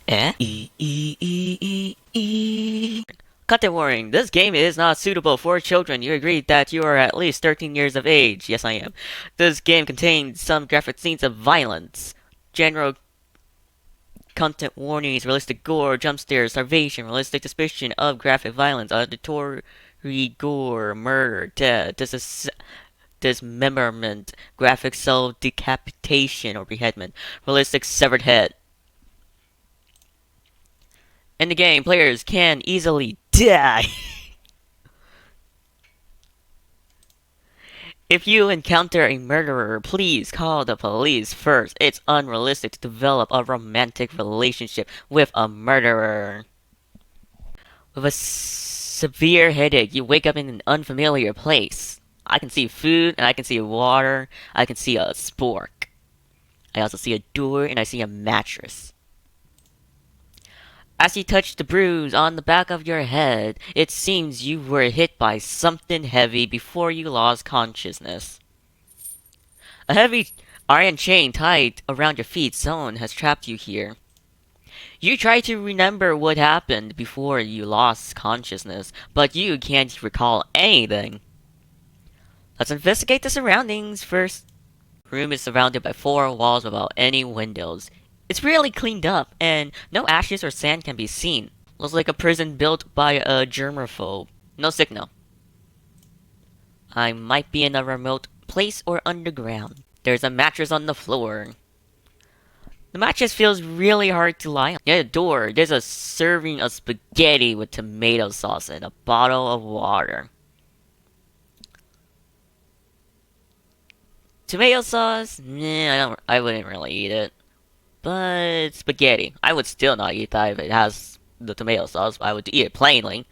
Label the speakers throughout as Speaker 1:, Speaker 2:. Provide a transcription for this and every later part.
Speaker 1: Eh? Content warning. This game is not suitable for children. You agree that you are at least 13 years of age. Yes, I am. This game contains some graphic scenes of violence. General content warnings, realistic gore, jump scares, starvation, realistic suspicion of graphic violence, auditory gore, murder, death, dismemberment, graphic cell decapitation or beheadment, realistic severed head. In the game, players can easily die. If you encounter a murderer, please call the police first. It's unrealistic to develop a romantic relationship with a murderer. With a severe headache, you wake up in an unfamiliar place. I can see food, and I can see water, I can see a spork. I also see a door, and I see a mattress. As you touch the bruise on the back of your head, it seems you were hit by something heavy before you lost consciousness. A heavy iron chain tied around your feet, someone has trapped you here. You try to remember what happened before you lost consciousness, but you can't recall anything. Let's investigate the surroundings first. The room is surrounded by four walls without any windows. It's really cleaned up, and no ashes or sand can be seen. Looks like a prison built by a germaphobe. No signal. I might be in a remote place or underground. There's a mattress on the floor. The mattress feels really hard to lie on. Near the door, there's a serving of spaghetti with tomato sauce and a bottle of water. Tomato sauce? Nah, I wouldn't really eat it. But spaghetti. I would still not eat that if it has the tomato sauce. I would eat it plainly.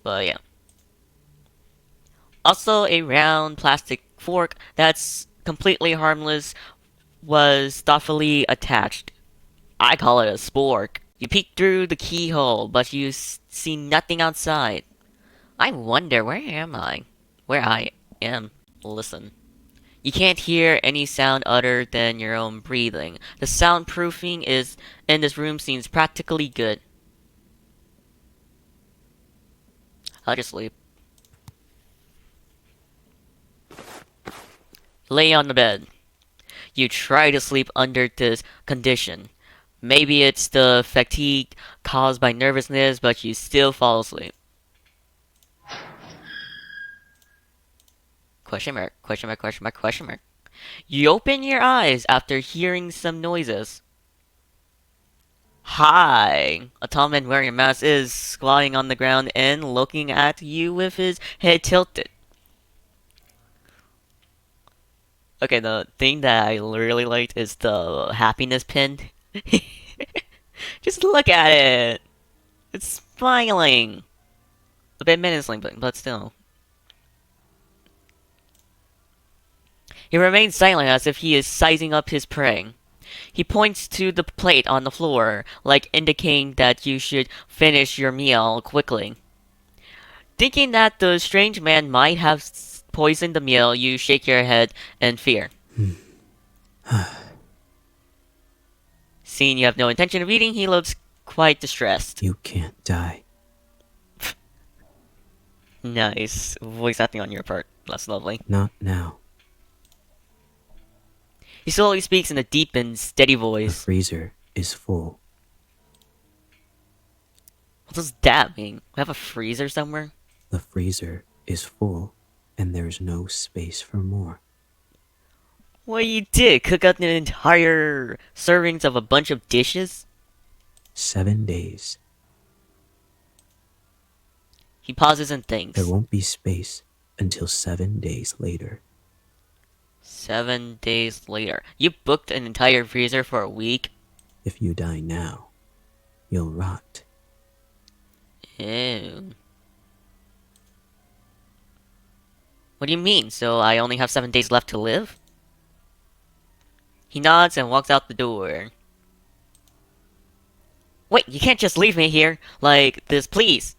Speaker 1: But yeah. Also, a round plastic fork that's completely harmless was thoughtfully attached. I call it a spork. You peek through the keyhole, but you see nothing outside. I wonder, where am I? Where I am. Listen. You can't hear any sound other than your own breathing. The soundproofing is in this room seems practically good. I'll just sleep. Lay on the bed. You try to sleep under this condition. Maybe it's the fatigue caused by nervousness, but you still fall asleep. Question mark, question mark, question mark, question mark. You open your eyes after hearing some noises. Hi! A tall man wearing a mask is squatting on the ground and looking at you with his head tilted. Okay, the thing that I really liked is the happiness pin. Just look at it! It's smiling! A bit menacing, but still. He remains silent as if he is sizing up his prey. He points to the plate on the floor, like indicating that you should finish your meal quickly. Thinking that the strange man might have poisoned the meal, you shake your head in fear. Seeing you have no intention of eating, he looks quite distressed.
Speaker 2: You can't die.
Speaker 1: Nice. Voice acting on your part. That's lovely.
Speaker 2: Not now.
Speaker 1: He slowly speaks in a deep and steady
Speaker 2: The
Speaker 1: voice.
Speaker 2: freezer is full.
Speaker 1: What does that mean? We have a freezer somewhere?
Speaker 2: The freezer is full, and there's no space for more.
Speaker 1: What you did? Cook up an entire servings of a bunch of dishes?
Speaker 2: 7 days.
Speaker 1: He pauses and thinks.
Speaker 2: There won't be space until 7 days later.
Speaker 1: 7 days later. You booked an entire freezer for a week?
Speaker 2: If you die now, you'll rot.
Speaker 1: Ew. What do you mean? So I only have 7 days left to live? He nods and walks out the door. Wait, you can't just leave me here like this, please.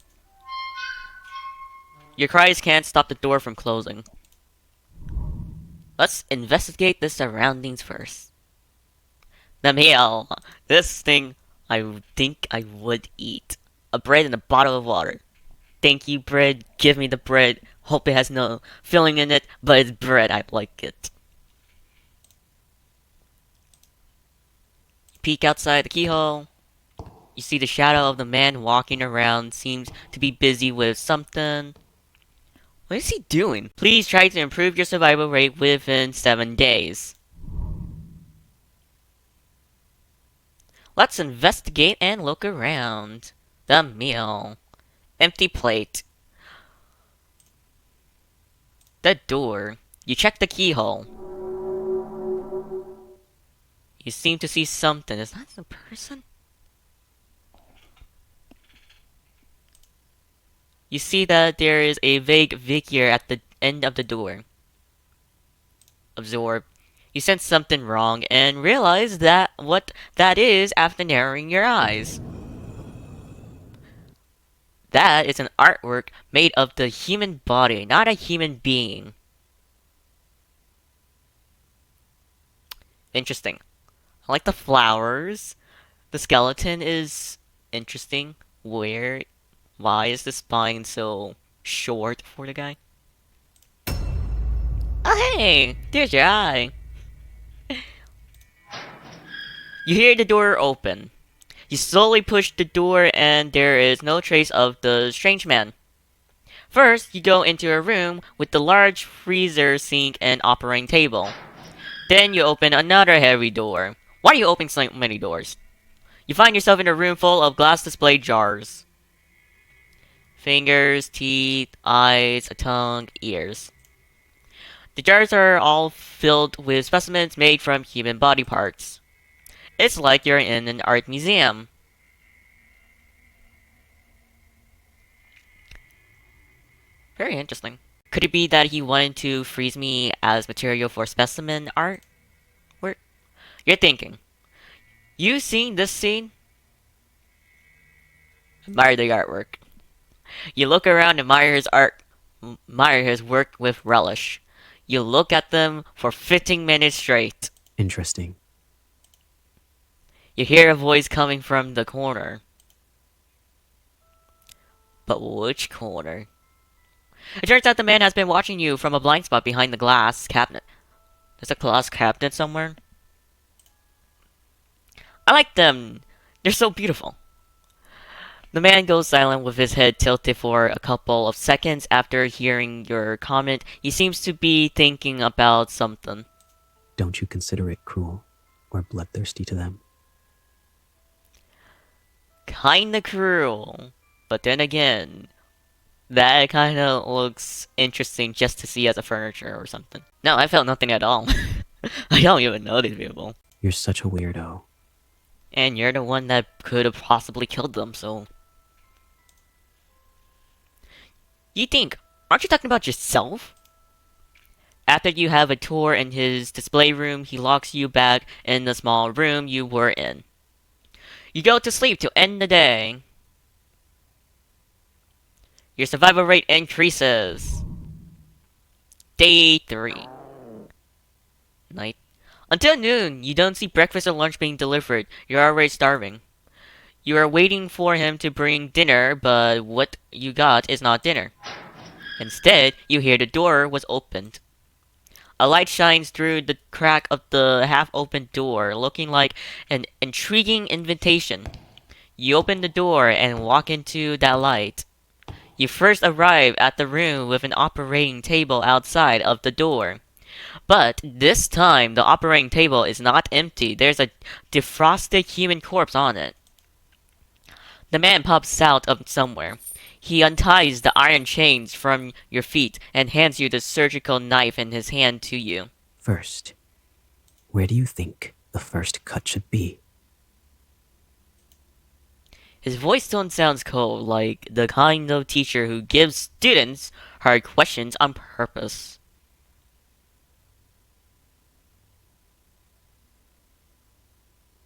Speaker 1: Your cries can't stop the door from closing. Let's investigate the surroundings first. The meal. This thing I think I would eat a bread and a bottle of water. Thank you, bread. Give me the bread. Hope it has no filling in it, but it's bread. I like it. Peek outside the keyhole. You see the shadow of the man walking around. Seems to be busy with something. What is he doing? Please try to improve your survival rate within 7 days. Let's investigate and look around. The meal. Empty plate. The door. You check the keyhole. You seem to see something. Is that a person? You see that there is a vague figure at the end of the door. Absorb. You sense something wrong and realize that what that is after narrowing your eyes. That is an artwork made of the human body, not a human being. Interesting. I like the flowers. The skeleton is interesting. Why is the spine so short for the guy? Oh hey, there's your eye. You hear the door open. You slowly push the door and there is no trace of the strange man. First, you go into a room with the large freezer, sink, and operating table. Then you open another heavy door. Why do you open so many doors? You find yourself in a room full of glass display jars. Fingers, teeth, eyes, a tongue, ears. The jars are all filled with specimens made from human body parts. It's like you're in an art museum. Very interesting. Could it be that he wanted to freeze me as material for specimen art? Where you're thinking. You seen this scene? Admire the artwork. You look around and admire his work with relish. You look at them for 15 minutes straight.
Speaker 2: Interesting.
Speaker 1: You hear a voice coming from the corner. But which corner? It turns out the man has been watching you from a blind spot behind the glass cabinet. There's a glass cabinet somewhere. I like them. They're so beautiful. The man goes silent with his head tilted for a couple of seconds after hearing your comment. He seems to be thinking about something.
Speaker 2: Don't you consider it cruel or bloodthirsty to them?
Speaker 1: Kinda cruel. But then again, that kinda looks interesting just to see as a furniture or something. No, I felt nothing at all. I don't even know these people.
Speaker 2: You're such a weirdo.
Speaker 1: And you're the one that could have possibly killed them, so... You think, aren't you talking about yourself? After you have a tour in his display room, he locks you back in the small room you were in. You go to sleep to end the day. Your survival rate increases. Day 3. Night. Until noon, you don't see breakfast or lunch being delivered. You're already starving. You are waiting for him to bring dinner, but what you got is not dinner. Instead, you hear the door was opened. A light shines through the crack of the half-opened door, looking like an intriguing invitation. You open the door and walk into that light. You first arrive at the room with an operating table outside of the door. But this time, the operating table is not empty. There's a defrosted human corpse on it. The man pops out of somewhere. He unties the iron chains from your feet and hands you the surgical knife in his hand to you.
Speaker 2: First, where do you think the first cut should be?
Speaker 1: His voice tone sounds cold, like the kind of teacher who gives students hard questions on purpose.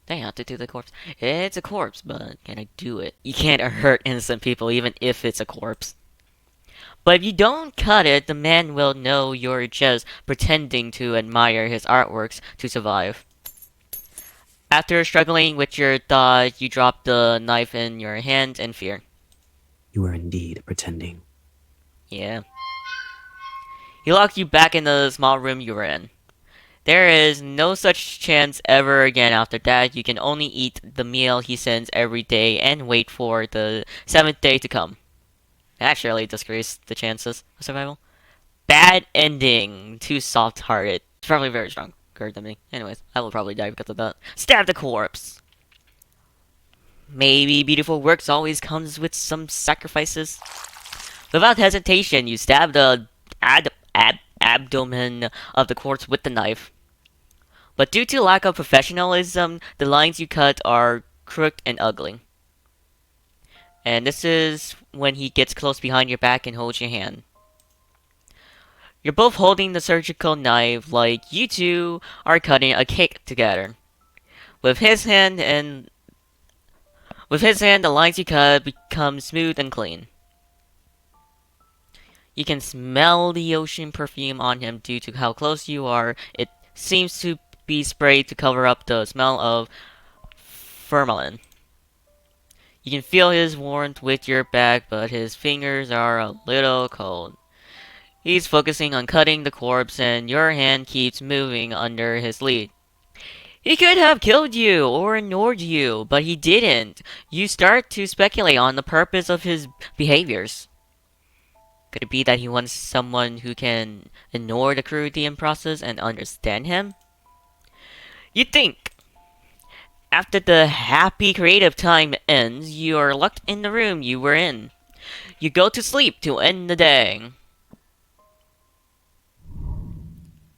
Speaker 1: They have to do the corpse. It's a corpse, but can I do it? You can't hurt innocent people even if it's a corpse. But if you don't cut it, the man will know you're just pretending to admire his artworks to survive. After struggling with your thought, you drop the knife in your hand in fear.
Speaker 2: You are indeed pretending.
Speaker 1: Yeah. He locked you back in the small room you were in. There is no such chance ever again after that. You can only eat the meal he sends every day and wait for the seventh day to come. Actually, decrease the chances of survival. Bad ending. Too soft-hearted. It's probably very stronger than me. Anyways, I will probably die because of that. Stab the corpse. Maybe beautiful works always comes with some sacrifices. Without hesitation, you stab the abdomen of the corpse with the knife. But due to lack of professionalism, the lines you cut are crooked and ugly. And this is when he gets close behind your back and holds your hand. You're both holding the surgical knife like you two are cutting a cake together. With his hand, the lines you cut become smooth and clean. You can smell the ocean perfume on him due to how close you are. It seems to be sprayed to cover up the smell of formalin. You can feel his warmth with your back, but his fingers are a little cold. He's focusing on cutting the corpse, and your hand keeps moving under his lead. He could have killed you or ignored you, but he didn't. You start to speculate on the purpose of his behaviors. Could it be that he wants someone who can ignore the cruelty and process and understand him? You think. After the happy creative time ends, you are locked in the room you were in. You go to sleep to end the day.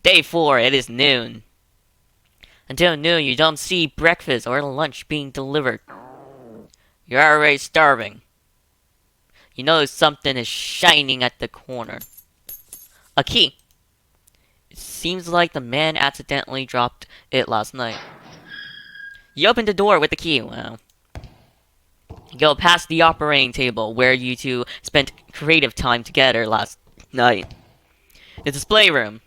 Speaker 1: Day 4, it is noon. Until noon, you don't see breakfast or lunch being delivered. You're already starving. You notice something is shining at the corner. A key. It seems like the man accidentally dropped it last night. You open the door with the key. Wow. You go past the operating table where you two spent creative time together last night. The display room.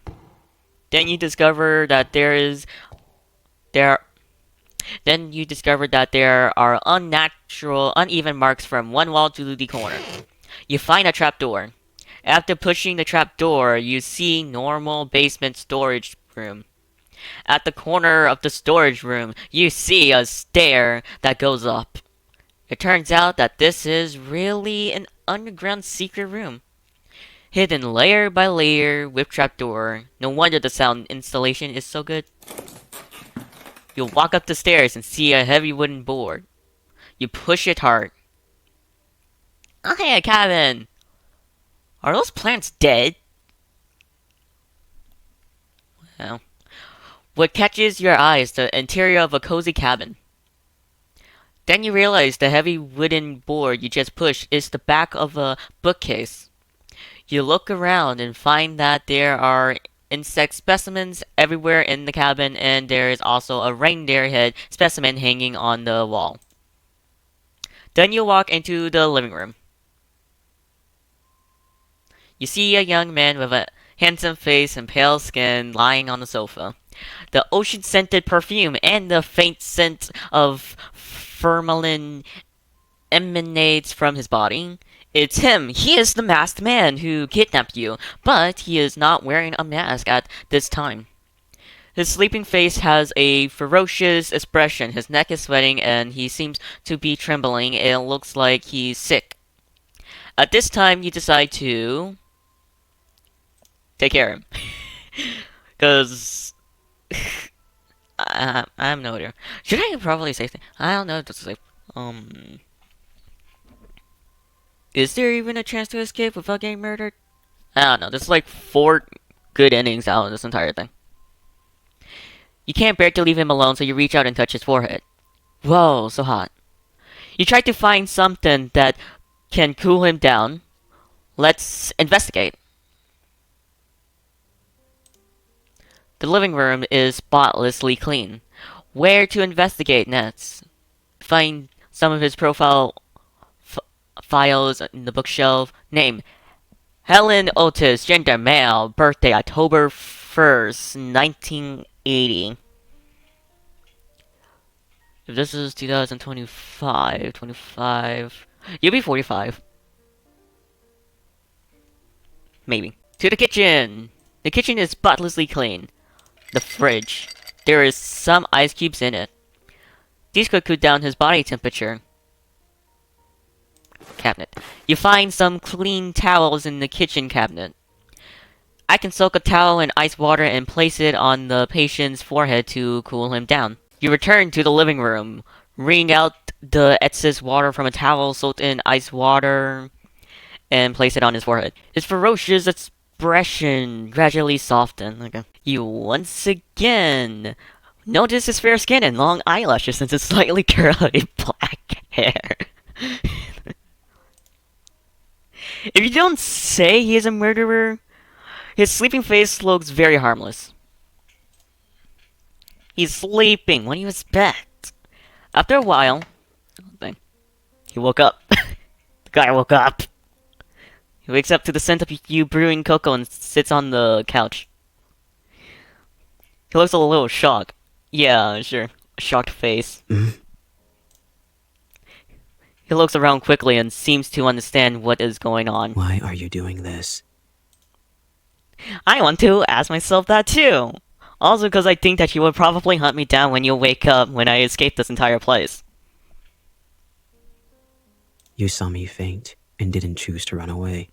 Speaker 1: Then you discover that there Then you discover that there are unnatural, uneven marks from one wall to the corner. You find a trapdoor. After pushing the trapdoor, you see normal basement storage room. At the corner of the storage room, you see a stair that goes up. It turns out that this is really an underground secret room. Hidden layer by layer with trapdoor. No wonder the sound installation is so good. You'll walk up the stairs and see a heavy wooden board. You push it hard. Oh, hey, a cabin! Are those plants dead? Well, what catches your eye is the interior of a cozy cabin. Then you realize the heavy wooden board you just pushed is the back of a bookcase. You look around and find that there are insect specimens everywhere in the cabin, and there is also a reindeer head specimen hanging on the wall. Then you walk into the living room. You see a young man with a handsome face and pale skin lying on the sofa. The ocean-scented perfume and the faint scent of formalin emanates from his body. It's him. He is the masked man who kidnapped you, but he is not wearing a mask at this time. His sleeping face has a ferocious expression. His neck is sweating and he seems to be trembling. It looks like he's sick. At this time, you decide to take care of him. Because I have no idea. Should I probably say things? I don't know. Just like, is there even a chance to escape without getting murdered? I don't know. There's like 4 good endings out of this entire thing. You can't bear to leave him alone, so you reach out and touch his forehead. Whoa, so hot. You try to find something that can cool him down. Let's investigate. The living room is spotlessly clean. Where to investigate next? Find some of his profile files in the bookshelf. Name: Helen Otis, gender male, birthday October 1st, 1980. If this is 2025, 25, you'll be 45. Maybe. To the kitchen! The kitchen is spotlessly clean. The fridge. There is some ice cubes in it. These could cool down his body temperature. Cabinet. You find some clean towels in the kitchen cabinet. I can soak a towel in ice water and place it on the patient's forehead to cool him down. You return to the living room. Wring out the excess water from a towel soaked in ice water and place it on his forehead. His ferocious expression gradually softened. Okay. You once again notice his fair skin and long eyelashes and his slightly curly black hair. If you don't say he is a murderer, his sleeping face looks very harmless. He's sleeping. What do you expect? After a while, he woke up. The guy woke up. He wakes up to the scent of you brewing cocoa and sits on the couch. He looks a little shocked. Yeah, sure. A shocked face. He looks around quickly and seems to understand what is going on.
Speaker 2: Why are you doing this?
Speaker 1: I want to ask myself that too. Also because I think that you will probably hunt me down when you wake up when I escape this entire place.
Speaker 2: You saw me faint and didn't choose to run away.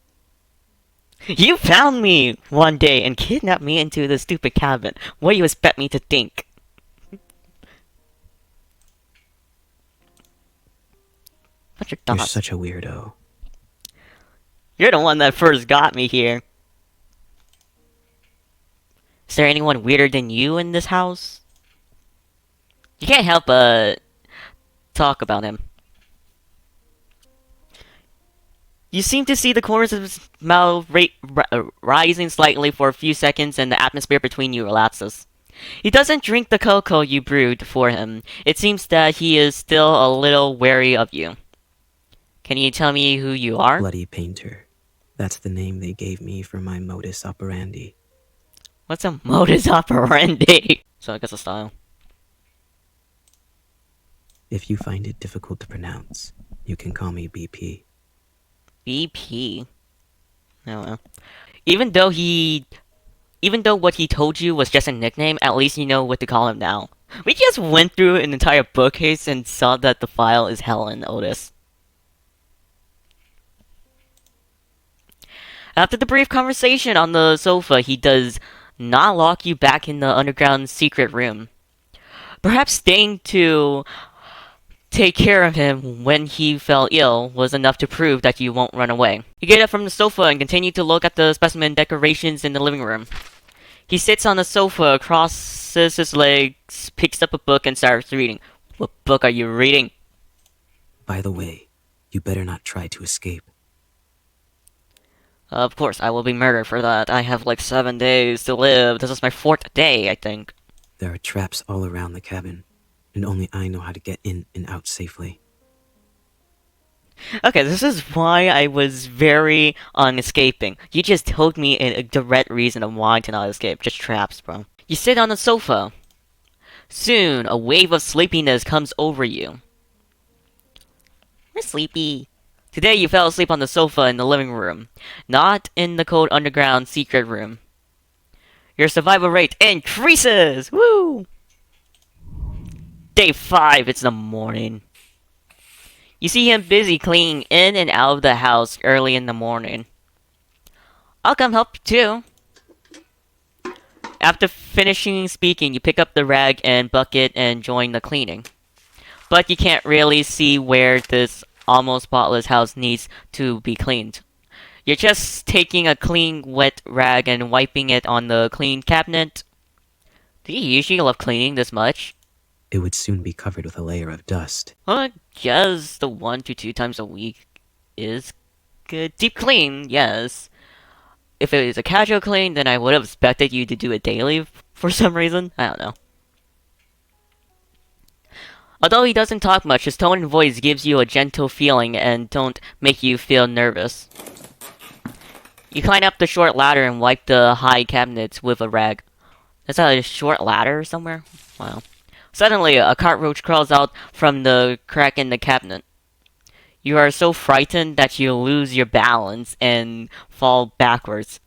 Speaker 1: You found me one day and kidnapped me into the stupid cabin. What do you expect me to think? What's your
Speaker 2: You're
Speaker 1: thoughts?
Speaker 2: such a weirdo.
Speaker 1: You're the one that first got me here. Is there anyone weirder than you in this house? You can't help but talk about him. You seem to see the corners of his mouth rising slightly for a few seconds and the atmosphere between you relaxes. He doesn't drink the cocoa you brewed for him. It seems that he is still a little wary of you. Can you tell me who you are?
Speaker 2: Bloody Painter. That's the name they gave me for my modus operandi.
Speaker 1: What's a modus operandi? So I guess a style.
Speaker 2: If you find it difficult to pronounce, you can call me BP.
Speaker 1: BP? Oh well. Even though what he told you was just a nickname, at least you know what to call him now. We just went through an entire bookcase and saw that the file is Helen Otis. After the brief conversation on the sofa, he does not lock you back in the underground secret room. Perhaps staying to take care of him when he fell ill was enough to prove that you won't run away. You get up from the sofa and continue to look at the specimen decorations in the living room. He sits on the sofa, crosses his legs, picks up a book, and starts reading. What book are you reading?
Speaker 2: By the way, you better not try to escape.
Speaker 1: Of course, I will be murdered for that. I have like 7 days to live. This is my 4th day, I think.
Speaker 2: There are traps all around the cabin, and only I know how to get in and out safely.
Speaker 1: Okay, this is why I was very on escaping. You just told me a direct reason of why to not escape. Just traps, bro. You sit on the sofa. Soon, a wave of sleepiness comes over you. We're sleepy. Today you fell asleep on the sofa in the living room, not in the cold underground secret room. Your survival rate increases! Woo! Day 5, it's the morning. You see him busy cleaning in and out of the house early in the morning. I'll come help you too. After finishing speaking, you pick up the rag and bucket and join the cleaning. But you can't really see where this almost spotless house needs to be cleaned. You're just taking a clean, wet rag and wiping it on the clean cabinet. Do you usually love cleaning this much?
Speaker 2: It would soon be covered with a layer of dust.
Speaker 1: Just the 1 to 2 times a week is good. Deep clean, yes. If it was a casual clean, then I would have expected you to do it daily for some reason. I don't know. Although he doesn't talk much, his tone and voice gives you a gentle feeling and don't make you feel nervous. You climb up the short ladder and wipe the high cabinets with a rag. Is that a short ladder somewhere? Wow. Suddenly, a cockroach crawls out from the crack in the cabinet. You are so frightened that you lose your balance and fall backwards.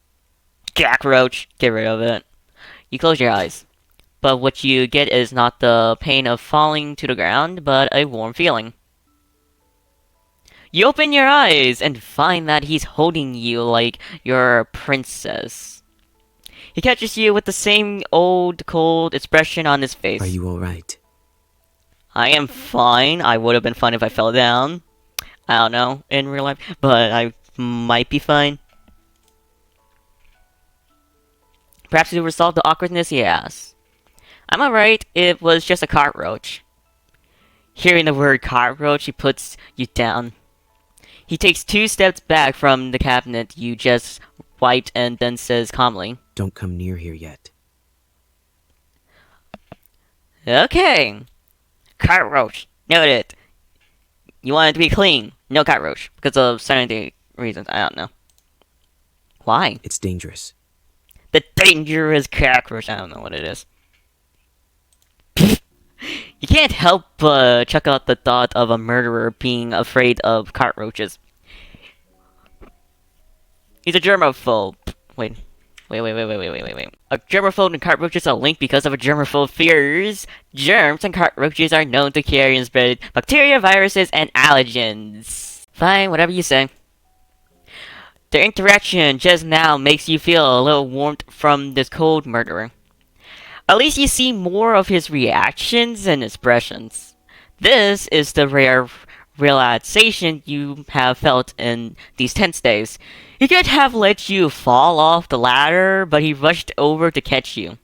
Speaker 1: Cockroach! Get rid of it. You close your eyes. But what you get is not the pain of falling to the ground, but a warm feeling. You open your eyes and find that he's holding you like you're a princess. He catches you with the same old, cold expression on his face.
Speaker 2: Are you alright?
Speaker 1: I am fine. I would have been fine if I fell down. I don't know, in real life, but I might be fine. Perhaps to resolve the awkwardness, he asks. Am I right? It was just a cockroach. Hearing the word cockroach, he puts you down. He takes 2 steps back from the cabinet you just wiped and then says calmly,
Speaker 2: Don't come near here yet.
Speaker 1: Okay. Cockroach. Noted. You want it to be clean. No cockroach. Because of sanitary reasons. I don't know. Why?
Speaker 2: It's dangerous.
Speaker 1: The dangerous cockroach. I don't know what it is. You can't help but chuck out the thought of a murderer being afraid of cockroaches. He's a germaphobe. Wait. A germaphobe and cockroaches are linked because of a germaphobe fears. Germs and cockroaches are known to carry and spread bacteria, viruses, and allergens. Fine, whatever you say. Their interaction just now makes you feel a little warmth from this cold murderer. At least you see more of his reactions and expressions. This is the rare realization you have felt in these tense days. He could have let you fall off the ladder, but he rushed over to catch you.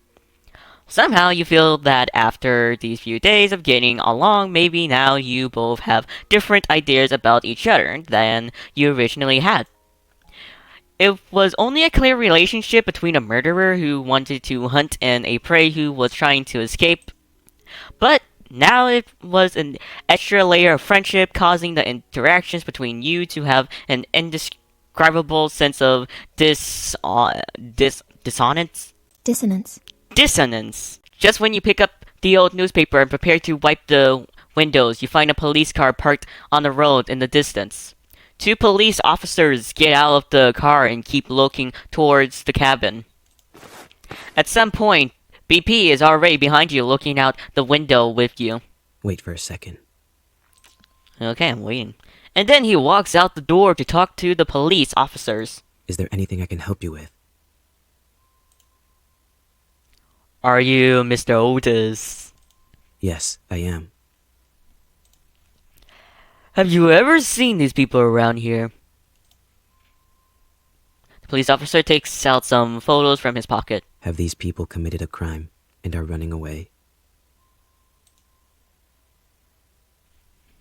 Speaker 1: Somehow you feel that after these few days of getting along, maybe now you both have different ideas about each other than you originally had. It was only a clear relationship between a murderer who wanted to hunt and a prey who was trying to escape. But now it was an extra layer of friendship, causing the interactions between you to have an indescribable sense of dissonance.
Speaker 3: Dissonance.
Speaker 1: Dissonance. Just when you pick up the old newspaper and prepare to wipe the windows, you find a police car parked on the road in the distance. 2 police officers get out of the car and keep looking towards the cabin. At some point, BP is already behind you looking out the window with you.
Speaker 2: Wait for a second.
Speaker 1: Okay, I'm waiting. And then he walks out the door to talk to the police officers.
Speaker 2: Is there anything I can help you with?
Speaker 1: Are you Mr. Otis?
Speaker 2: Yes, I am.
Speaker 1: Have you ever seen these people around here? The police officer takes out some photos from his pocket.
Speaker 2: Have these people committed a crime and are running away?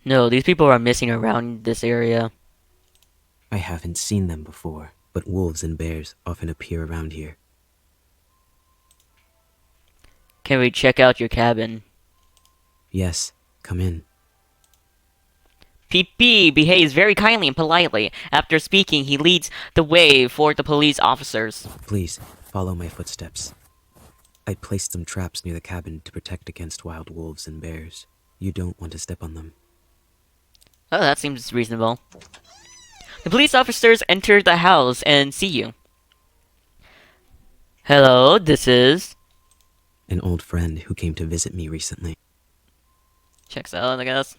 Speaker 1: No, these people are missing around this area.
Speaker 2: I haven't seen them before, but wolves and bears often appear around here.
Speaker 1: Can we check out your cabin?
Speaker 2: Yes, come in.
Speaker 1: PP behaves very kindly and politely. After speaking, he leads the way for the police officers.
Speaker 2: Please, follow my footsteps. I placed some traps near the cabin to protect against wild wolves and bears. You don't want to step on them.
Speaker 1: Oh, that seems reasonable. The police officers enter the house and see you. Hello, this is...
Speaker 2: An old friend who came to visit me recently.
Speaker 1: Checks out, I guess.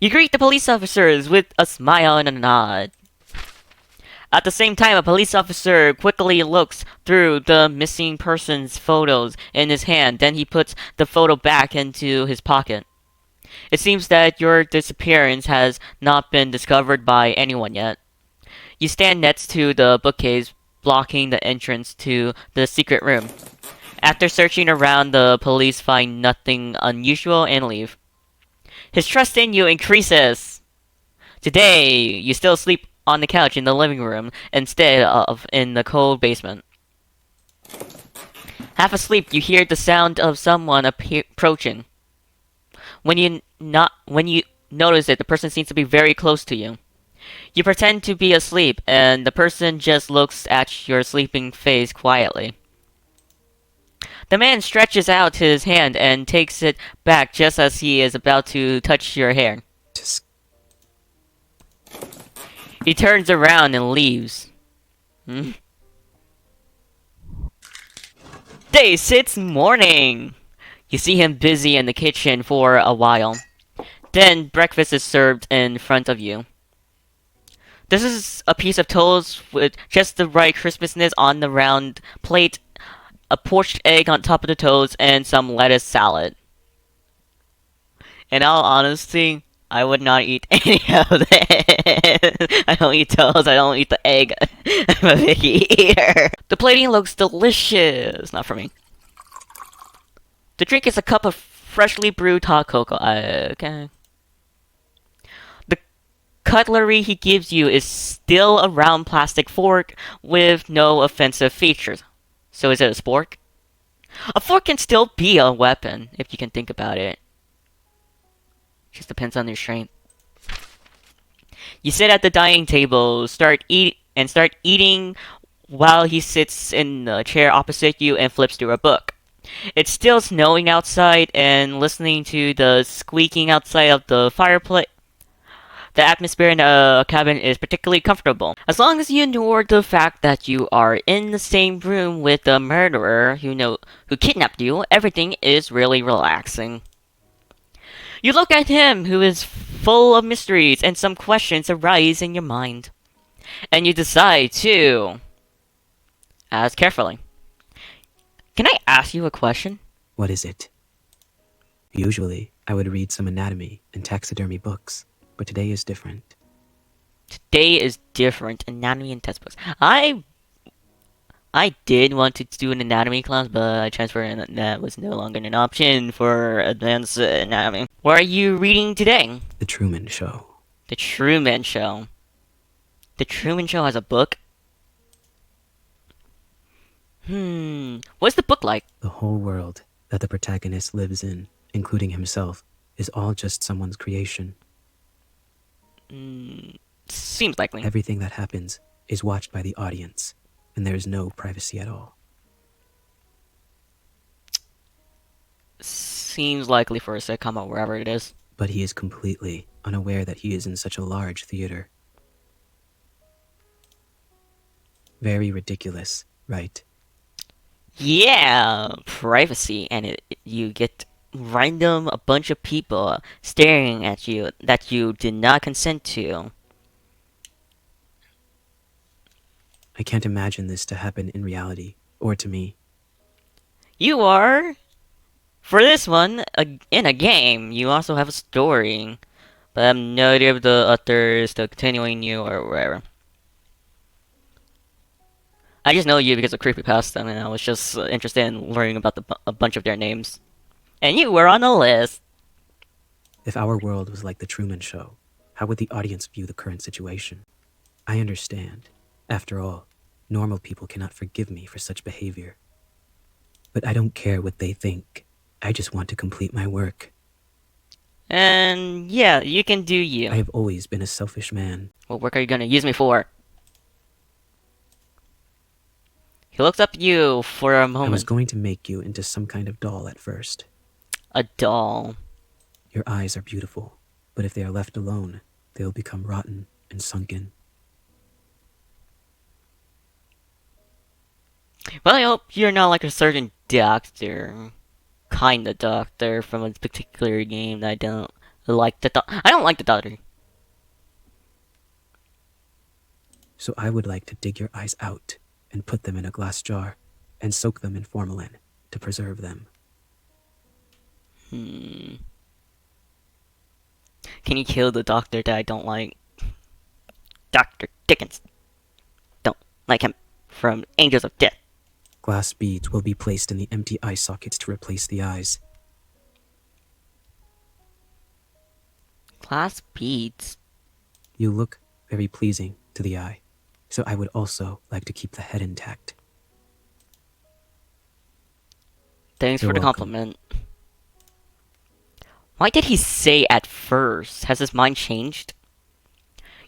Speaker 1: You greet the police officers with a smile and a nod. At the same time, a police officer quickly looks through the missing person's photos in his hand, then he puts the photo back into his pocket. It seems that your disappearance has not been discovered by anyone yet. You stand next to the bookcase, blocking the entrance to the secret room. After searching around, the police find nothing unusual and leave. His trust in you increases. Today, you still sleep on the couch in the living room instead of in the cold basement. Half asleep, you hear the sound of someone approaching. When you notice it, the person seems to be very close to you. You pretend to be asleep, and the person just looks at your sleeping face quietly. The man stretches out his hand and takes it back just as he is about to touch your hair.
Speaker 2: Tisk.
Speaker 1: He turns around and leaves. Day 6 morning. You see him busy in the kitchen for a while. Then breakfast is served in front of you. This is a piece of toast with just the right crispness on the round plate, a poached egg on top of the toast, and some lettuce salad. In all honesty, I would not eat any of this. I don't eat toast, I don't eat the egg. I'm a picky eater. The plating looks delicious. Not for me. The drink is a cup of freshly brewed hot cocoa. Okay. The cutlery he gives you is still a round plastic fork with no offensive features. So is it a spork? A fork can still be a weapon, if you can think about it. Just depends on your strength. You sit at the dining table, start eating while he sits in the chair opposite you and flips through a book. It's still snowing outside, and listening to the squeaking outside of the fireplace, the atmosphere in the cabin is particularly comfortable. As long as you ignore the fact that you are in the same room with the murderer who kidnapped you, everything is really relaxing. You look at him, who is full of mysteries, and some questions arise in your mind. And you decide to ask carefully. Can I ask you a question?
Speaker 2: What is it? Usually, I would read some anatomy and taxidermy books, but today is different.
Speaker 1: Today is different. Anatomy and textbooks. I did want to do an anatomy class, but I transferred and that was no longer an option for advanced anatomy. What are you reading today?
Speaker 2: The Truman Show.
Speaker 1: The Truman Show. The Truman Show has a book? What's the book like?
Speaker 2: The whole world that the protagonist lives in, including himself, is all just someone's creation.
Speaker 1: Seems likely.
Speaker 2: Everything that happens is watched by the audience, and there is no privacy at all.
Speaker 1: Seems likely for a sitcom or wherever it is.
Speaker 2: But he is completely unaware that he is in such a large theater. Very ridiculous, right?
Speaker 1: Yeah, privacy, and you get a bunch of people staring at you that you did not consent to.
Speaker 2: I can't imagine this to happen in reality, or to me.
Speaker 1: You are, for this one, in a game, you also have a story, but I have no idea if the author is still continuing you or whatever. I just know you because of Creepypasta, and I was just interested in learning about a bunch of their names. And you were on the list.
Speaker 2: If our world was like the Truman Show, how would the audience view the current situation? I understand. After all, normal people cannot forgive me for such behavior. But I don't care what they think. I just want to complete my work.
Speaker 1: And yeah, you can do you.
Speaker 2: I have always been a selfish man.
Speaker 1: What work are you gonna use me for? He looks up at you for a
Speaker 2: I was
Speaker 1: moment.
Speaker 2: going to make you into some kind of doll at first.
Speaker 1: A doll.
Speaker 2: Your eyes are beautiful, but if they are left alone, they'll become rotten and sunken.
Speaker 1: Well, I hope you're not like a certain doctor. Kinda doctor from a particular game that I don't like. I don't like the doctor.
Speaker 2: So I would like to dig your eyes out and put them in a glass jar and soak them in formalin to preserve them.
Speaker 1: Can you kill the doctor that I don't like? Dr. Dickens. Don't like him. From Angels of Death.
Speaker 2: Glass beads will be placed in the empty eye sockets to replace the eyes.
Speaker 1: Glass beads.
Speaker 2: You look very pleasing to the eye, so I would also like to keep the head intact.
Speaker 1: Thanks
Speaker 2: You're
Speaker 1: for the
Speaker 2: welcome.
Speaker 1: compliment. Why did he say at first? Has his mind changed?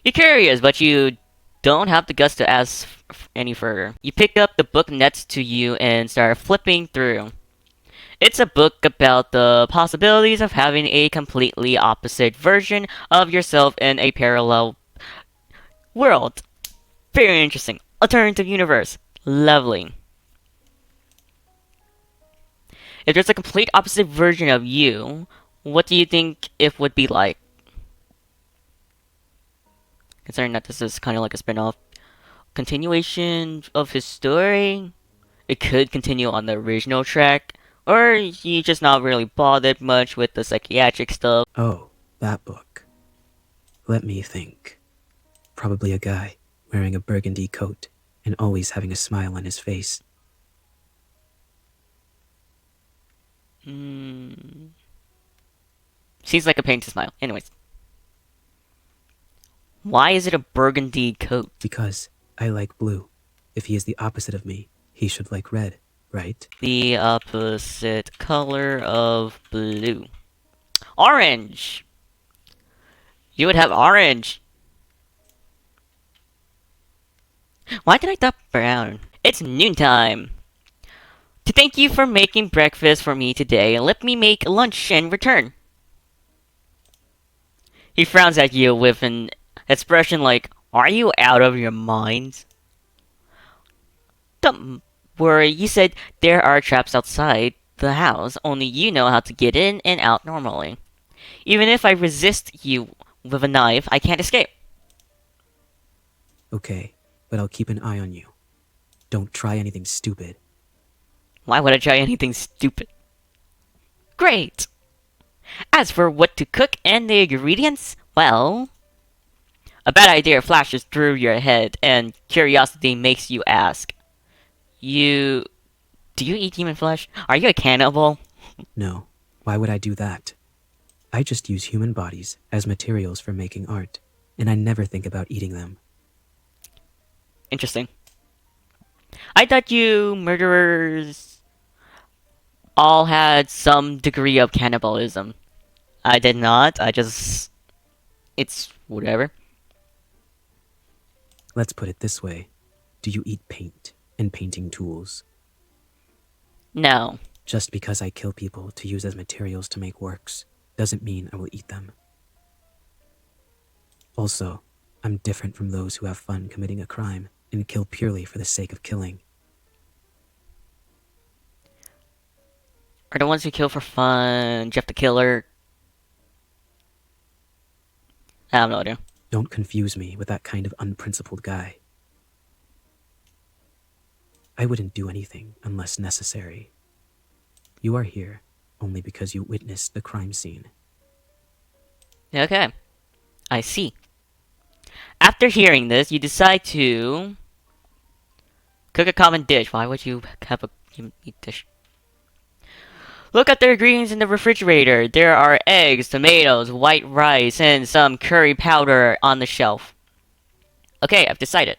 Speaker 1: You're curious, but you don't have the guts to ask any further. You pick up the book next to you and start flipping through. It's a book about the possibilities of having a completely opposite version of yourself in a parallel world. Very interesting. Alternative universe. Lovely. If there's a complete opposite version of you, what do you think it would be like? Considering that this is kind of like a spin-off continuation of his story, it could continue on the original track, or you just not really bothered much with the psychiatric stuff.
Speaker 2: Oh, that book. Let me think. Probably a guy wearing a burgundy coat and always having a smile on his face.
Speaker 1: Seems like a pain to smile. Anyways, why is it a burgundy coat?
Speaker 2: Because I like blue. If he is the opposite of me, he should like red, right?
Speaker 1: The opposite color of blue. Orange! You would have orange. Why did I thought brown? It's noontime. To thank you for making breakfast for me today, let me make lunch in return. He frowns at you with an expression like, are you out of your mind? Don't worry, you said there are traps outside the house, only you know how to get in and out normally. Even if I resist you with a knife, I can't escape.
Speaker 2: Okay, but I'll keep an eye on you. Don't try anything stupid.
Speaker 1: Why would I try anything stupid? Great! As for what to cook and the ingredients, well, a bad idea flashes through your head, and curiosity makes you ask. Do you eat human flesh? Are you a cannibal?
Speaker 2: No, why would I do that? I just use human bodies as materials for making art, and I never think about eating them.
Speaker 1: Interesting. I thought you murderers all had some degree of cannibalism. I did not. It's whatever.
Speaker 2: Let's put it this way. Do you eat paint and painting tools?
Speaker 1: No.
Speaker 2: Just because I kill people to use as materials to make works doesn't mean I will eat them. Also, I'm different from those who have fun committing a crime and kill purely for the sake of killing.
Speaker 1: Are the ones who kill for fun Jeff the Killer? I have no idea.
Speaker 2: Don't confuse me with that kind of unprincipled guy. I wouldn't do anything unless necessary. You are here only because you witnessed the crime scene.
Speaker 1: Okay. I see. After hearing this, you decide to cook a common dish. Why would you have a human meat dish? Look at the ingredients in the refrigerator. There are eggs, tomatoes, white rice, and some curry powder on the shelf. Okay, I've decided.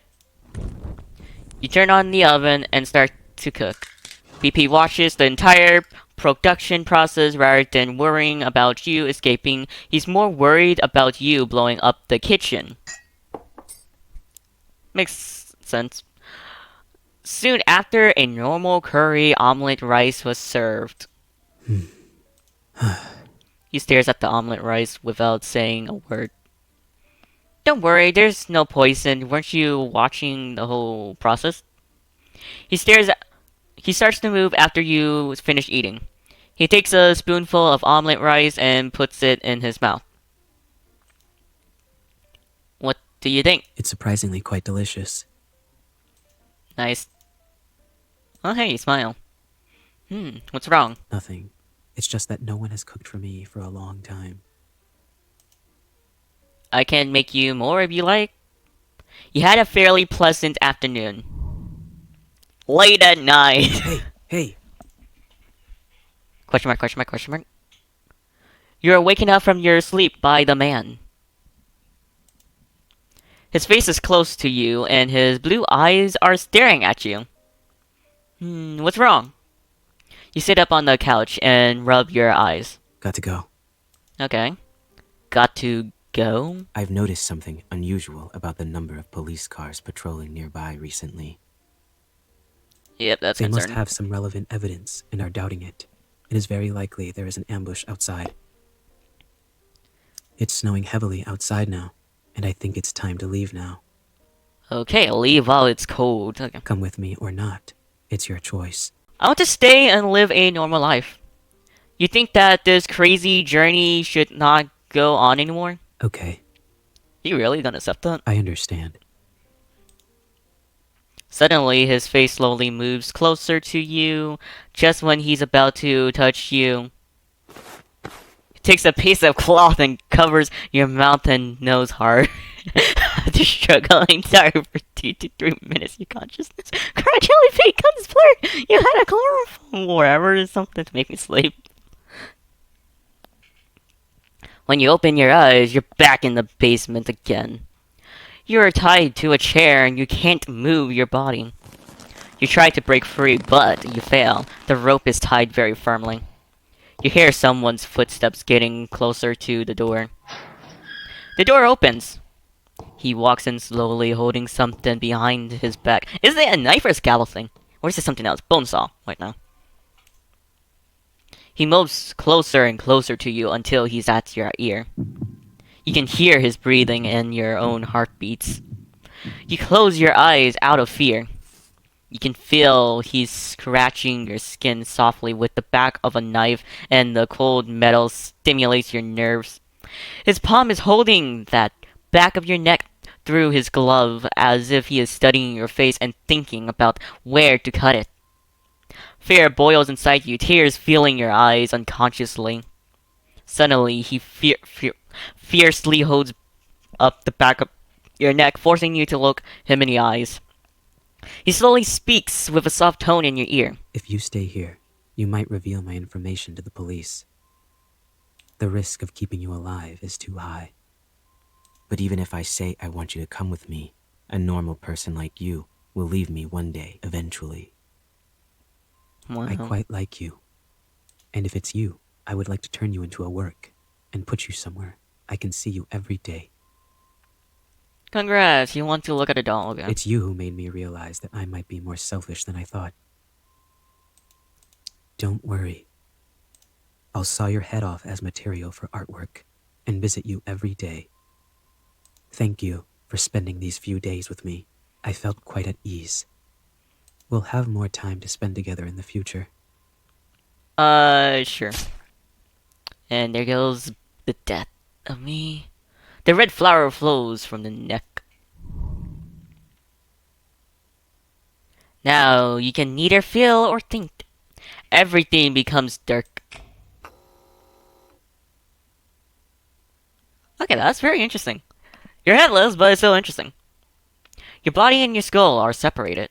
Speaker 1: You turn on the oven and start to cook. BP watches the entire production process rather than worrying about you escaping. He's more worried about you blowing up the kitchen. Makes sense. Soon after, a normal curry omelet rice was served. He stares at the omelet rice without saying a word. Don't worry, there's no poison. Weren't you watching the whole process? He starts to move after you finish eating. He takes a spoonful of omelet rice and puts it in his mouth. What do you think?
Speaker 2: It's surprisingly quite delicious.
Speaker 1: Nice. Oh hey, smile. What's wrong?
Speaker 2: Nothing. It's just that no one has cooked for me for a long time.
Speaker 1: I can make you more if you like. You had a fairly pleasant afternoon. Late at night.
Speaker 2: Hey!
Speaker 1: Question mark, question mark, question mark. You're waken up from your sleep by the man. His face is close to you, and his blue eyes are staring at you. What's wrong? You sit up on the couch and rub your eyes.
Speaker 2: Got to go.
Speaker 1: Okay. Got to go?
Speaker 2: I've noticed something unusual about the number of police cars patrolling nearby recently.
Speaker 1: Yep, that's
Speaker 2: They must
Speaker 1: concerning.
Speaker 2: have some relevant evidence and are doubting it. It is very likely there is an ambush outside. It's snowing heavily outside now, and I think it's time to leave now.
Speaker 1: Okay, leave while it's cold. Okay.
Speaker 2: Come with me or not. It's your choice.
Speaker 1: I want to stay and live a normal life. You think that this crazy journey should not go on anymore?
Speaker 2: Okay,
Speaker 1: You really gonna accept that?
Speaker 2: I understand.
Speaker 1: Suddenly, his face slowly moves closer to you, just when he's about to touch you. He takes a piece of cloth and covers your mouth and nose hard. After struggling sorry for 2 to 3 minutes, your consciousness gradually becomes blurred. You had a chloroform or whatever or something to make me sleep. When you open your eyes, you're back in the basement again. You are tied to a chair and you can't move your body. You try to break free, but you fail. The rope is tied very firmly. You hear someone's footsteps getting closer to the door. The door opens. He walks in slowly, holding something behind his back. Is it a knife or a scalpel thing? Or is it something else? Bone saw. Right now. He moves closer and closer to you until he's at your ear. You can hear his breathing and your own heartbeats. You close your eyes out of fear. You can feel he's scratching your skin softly with the back of a knife, and the cold metal stimulates your nerves. His palm is holding that back of your neck through his glove as if he is studying your face and thinking about where to cut it. Fear boils inside you, tears filling your eyes unconsciously. Suddenly, he fiercely holds up the back of your neck, forcing you to look him in the eyes. He slowly speaks with a soft tone in your ear.
Speaker 2: If you stay here, you might reveal my information to the police. The risk of keeping you alive is too high. But even if I say I want you to come with me, a normal person like you will leave me one day, eventually.
Speaker 1: Wow.
Speaker 2: I quite like you. And if it's you, I would like to turn you into a work and put you somewhere I can see you every day.
Speaker 1: Congrats, you want to look at a doll again.
Speaker 2: It's you who made me realize that I might be more selfish than I thought. Don't worry. I'll saw your head off as material for artwork and visit you every day. Thank you for spending these few days with me. I felt quite at ease. We'll have more time to spend together in the future.
Speaker 1: Sure. And there goes the death of me. The red flower flows from the neck. Now you can neither feel or think. Everything becomes dark. Okay, that's very interesting. You're headless, but it's still interesting. Your body and your skull are separated.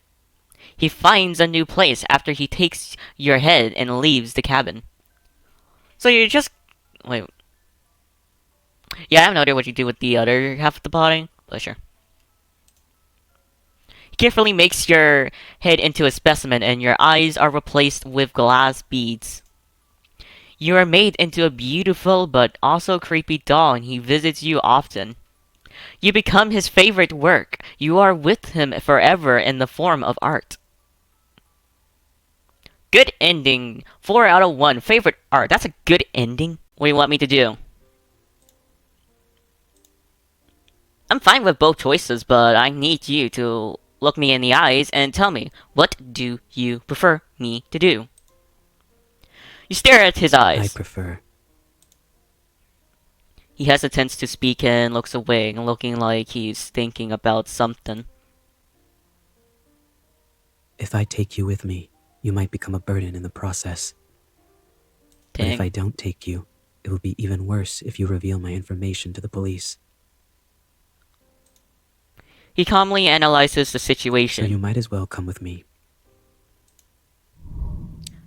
Speaker 1: He finds a new place after he takes your head and leaves the cabin. So you're just... Wait. Yeah, I have no idea what you do with the other half of the body, but sure. He carefully makes your head into a specimen and your eyes are replaced with glass beads. You are made into a beautiful but also creepy doll and he visits you often. You become his favorite work. You are with him forever in the form of art. Good ending. 4 out of 1. Favorite art. That's a good ending. What do you want me to do? I'm fine with both choices, but I need you to look me in the eyes and tell me, what do you prefer me to do? You stare at his
Speaker 2: I
Speaker 1: eyes.
Speaker 2: prefer.
Speaker 1: He hesitates to speak and looks away, looking like he's thinking about something.
Speaker 2: If I take you with me, you might become a burden in the process. But if
Speaker 1: Dang.
Speaker 2: I don't take you, it will be even worse if you reveal my information to the police.
Speaker 1: He calmly analyzes the
Speaker 2: So
Speaker 1: situation.
Speaker 2: you might as well come with me.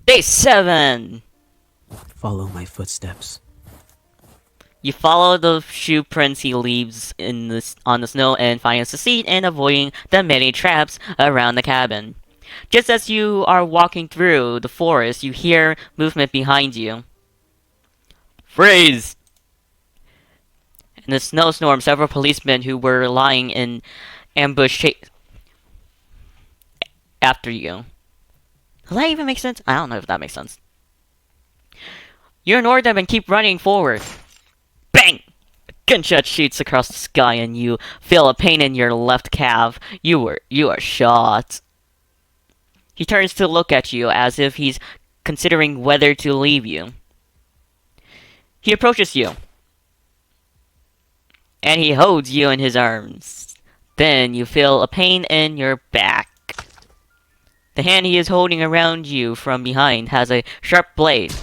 Speaker 1: Day 7!
Speaker 2: Follow my footsteps.
Speaker 1: You follow the shoe prints he leaves on the snow and find a seat and avoiding the many traps around the cabin. Just as you are walking through the forest, you hear movement behind you. Freeze! In the snowstorm, several policemen who were lying in ambush chase after you. Does that even make sense? I don't know if that makes sense. You ignore them and keep running forward. Bang! A gunshot shoots across the sky and you feel a pain in your left calf. You are shot. He turns to look at you as if he's considering whether to leave you. He approaches you and he holds you in his arms. Then you feel a pain in your back. The hand he is holding around you from behind has a sharp blade.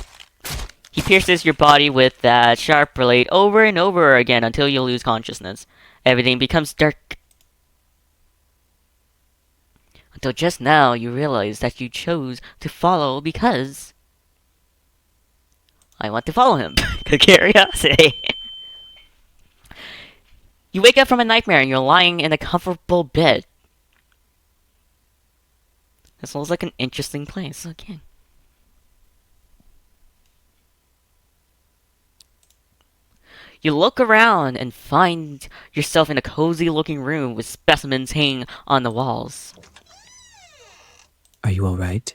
Speaker 1: He pierces your body with that sharp blade over and over again until you lose consciousness. Everything becomes dark. Until just now you realize that you chose to follow because I want to follow him. Curiosity. You wake up from a nightmare and you're lying in a comfortable bed. This looks like an interesting place. Okay. You look around and find yourself in a cozy looking room with specimens hanging on the walls.
Speaker 2: Are you alright?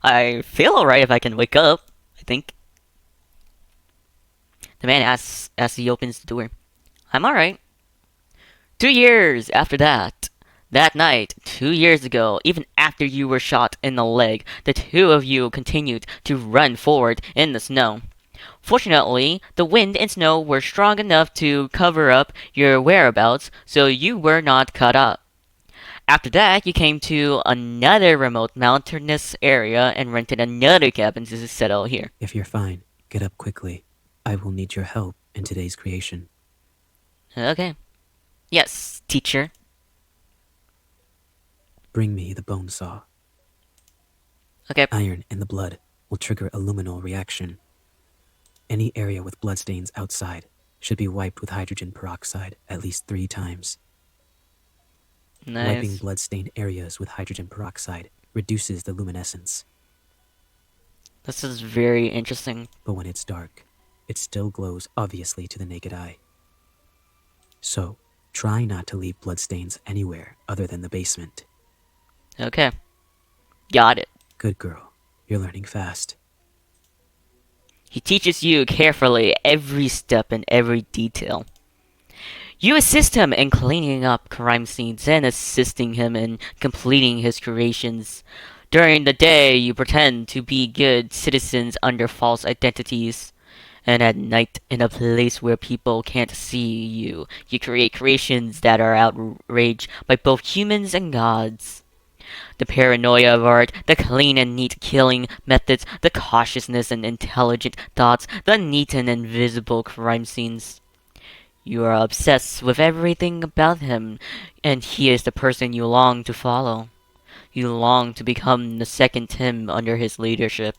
Speaker 1: I feel alright if I can wake up, I think. The man asks as he opens the door. I'm alright. 2 years after that. That night, 2 years ago, even after you were shot in the leg, the two of you continued to run forward in the snow. Fortunately, the wind and snow were strong enough to cover up your whereabouts, so you were not caught up. After that, you came to another remote mountainous area and rented another cabin to settle here.
Speaker 2: If you're fine, get up quickly. I will need your help in today's creation.
Speaker 1: Okay. Yes, teacher.
Speaker 2: Bring me the bone saw.
Speaker 1: Okay.
Speaker 2: Iron in the blood will trigger a luminol reaction. Any area with bloodstains outside should be wiped with hydrogen peroxide at least 3 times. Wiping
Speaker 1: Nice.
Speaker 2: blood-stained areas with hydrogen peroxide reduces the luminescence,
Speaker 1: This is very interesting.
Speaker 2: but when it's dark, it still glows obviously to the naked eye. So, try not to leave bloodstains anywhere other than the basement.
Speaker 1: Okay. Got it.
Speaker 2: Good girl. You're learning fast.
Speaker 1: He teaches you carefully every step and every detail. You assist him in cleaning up crime scenes and assisting him in completing his creations. During the day, you pretend to be good citizens under false identities. And at night, in a place where people can't see you, you create creations that are outraged by both humans and gods. The paranoia of art, the clean and neat killing methods, the cautiousness and intelligent thoughts, the neat and invisible crime scenes. You are obsessed with everything about him, and he is the person you long to follow. You long to become the second Tim under his leadership.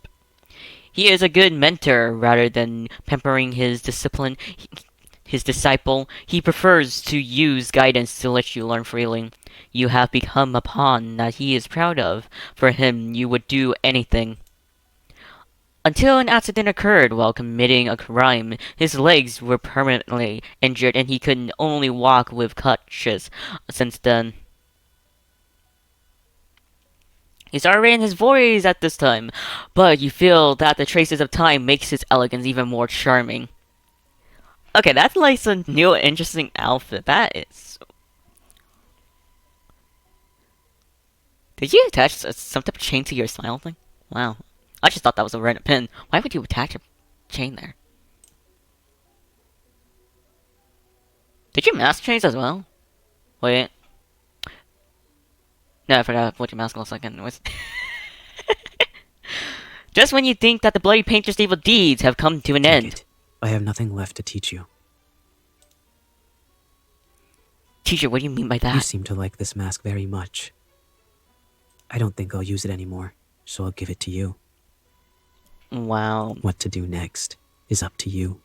Speaker 1: He is a good mentor rather than pampering his disciple. He prefers to use guidance to let you learn freely. You have become a pawn that he is proud of. For him, you would do anything. Until an accident occurred while committing a crime, his legs were permanently injured and he could only walk with crutches since then. He's already in his 40s at this time, but you feel that the traces of time makes his elegance even more charming. Okay, that's like some new interesting outfit. That is. Did you attach some type of chain to your smile thing? Wow. I just thought that was a random pin. Why would you attach a chain there? Did you mask chains as well? Wait. No, I forgot what your mask looks like anyways. Just when you think that the bloody painter's evil deeds have come to an
Speaker 2: Take
Speaker 1: end.
Speaker 2: it. I have nothing left to teach you.
Speaker 1: Teacher, what do you mean by
Speaker 2: You
Speaker 1: that?
Speaker 2: seem to like this mask very much. I don't think I'll use it anymore, so I'll give it to you.
Speaker 1: Wow.
Speaker 2: What to do next is up to you.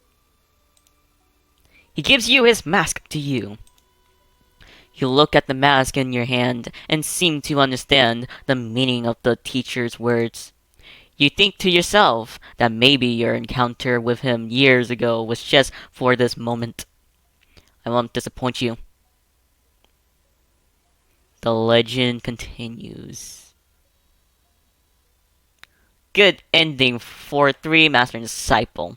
Speaker 1: He gives you his mask to you. You look at the mask in your hand and seem to understand the meaning of the teacher's words. You think to yourself that maybe your encounter with him years ago was just for this moment. I won't disappoint you. The legend continues. good ending for 3 Master and Disciple.